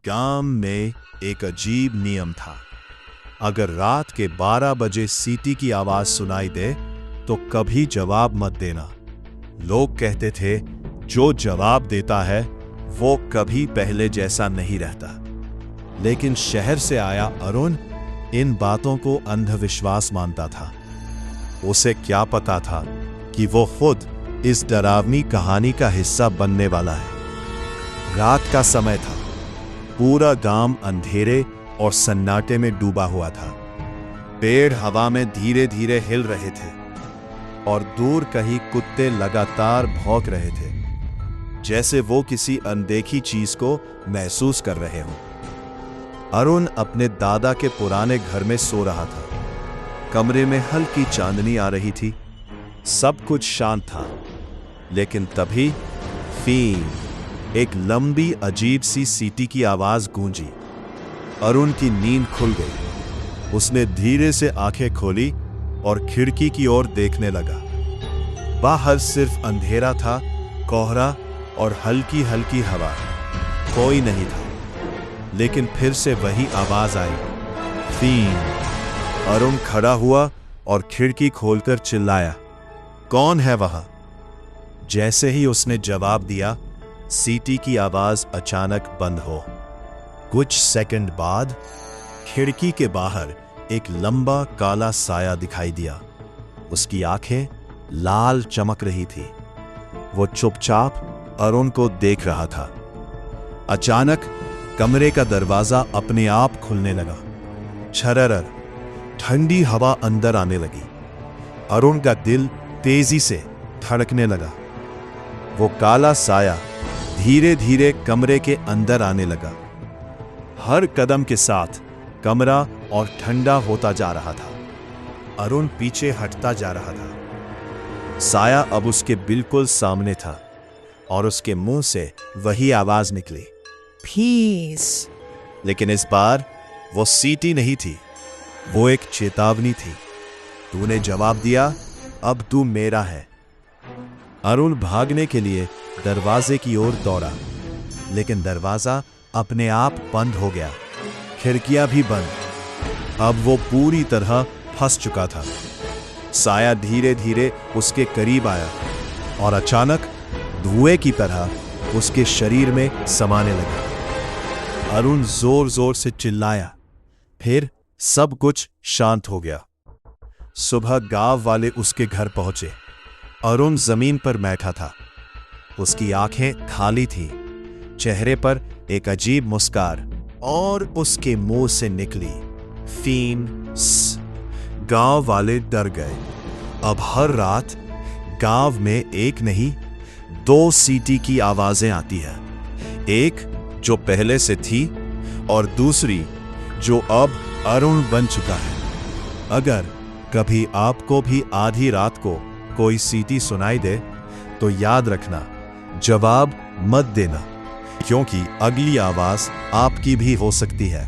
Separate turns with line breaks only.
गांव में एक अजीब नियम था। अगर रात के 12 बजे सीटी की आवाज सुनाई दे तो कभी जवाब मत देना। लोग कहते थे जो जवाब देता है वो कभी पहले जैसा नहीं रहता। लेकिन शहर से आया अरुण इन बातों को अंधविश्वास मानता था। उसे क्या पता था कि वो खुद इस डरावनी कहानी का हिस्सा बनने वाला है। रात का समय था। पूरा गांव अंधेरे और सन्नाटे में डूबा हुआ था। पेड़ हवा में धीरे धीरे हिल रहे थे और दूर कहीं कुत्ते लगातार भौंक रहे थे, जैसे वो किसी अनदेखी चीज को महसूस कर रहे हों। अरुण अपने दादा के पुराने घर में सो रहा था। कमरे में हल्की चांदनी आ रही थी। सब कुछ शांत था। लेकिन तभी फीं एक लंबी अजीब सी सीटी की आवाज गूंजी। अरुण की नींद खुल गई। उसने धीरे से आंखें खोली और खिड़की की ओर देखने लगा। बाहर सिर्फ अंधेरा था, कोहरा और हल्की हल्की हवा। कोई नहीं था। लेकिन फिर से वही आवाज आई, फीं। अरुण खड़ा हुआ और खिड़की खोलकर चिल्लाया, कौन है वहां? जैसे ही उसने जवाब दिया, सीटी की आवाज अचानक बंद हो। कुछ सेकंड बाद खिड़की के बाहर एक लंबा काला साया दिखाई दिया। उसकी आंखें लाल चमक रही थी। वो चुपचाप अरुण को देख रहा था। अचानक कमरे का दरवाजा अपने आप खुलने लगा। छरर ठंडी हवा अंदर आने लगी। अरुण का दिल तेजी से धड़कने लगा। वो काला साया धीरे धीरे कमरे के अंदर आने लगा। हर कदम के साथ कमरा और ठंडा होता जा रहा था। अरुण पीछे हटता जा रहा था। साया अब उसके बिल्कुल सामने था और उसके मुंह से वही आवाज निकली, पीस। लेकिन इस बार वो सीटी नहीं थी, वो एक चेतावनी थी। तूने जवाब दिया, अब तू मेरा है। अरुण भागने के लिए दरवाजे की ओर दौड़ा, लेकिन दरवाजा अपने आप बंद हो गया। खिड़कियां भी बंद। अब वो पूरी तरह फंस चुका था। साया धीरे धीरे उसके करीब आया और अचानक धुएं की तरह उसके शरीर में समाने लगा। अरुण जोर जोर से चिल्लाया। फिर सब कुछ शांत हो गया। सुबह गांव वाले उसके घर पहुंचे। अरुण जमीन पर बैठा था। उसकी आंखें खाली थी। चेहरे पर एक अजीब मुस्कान और उसके मुंह से निकली, फींस। गांव वाले डर गए। अब हर रात गांव में एक नहीं 2 सीटी की आवाजें आती है। एक जो पहले से थी और दूसरी जो अब अरुण बन चुका है। अगर कभी आपको भी आधी रात को कोई सीटी सुनाई दे तो याद रखना, जवाब मत देना, क्योंकि अगली आवाज आपकी भी हो सकती है।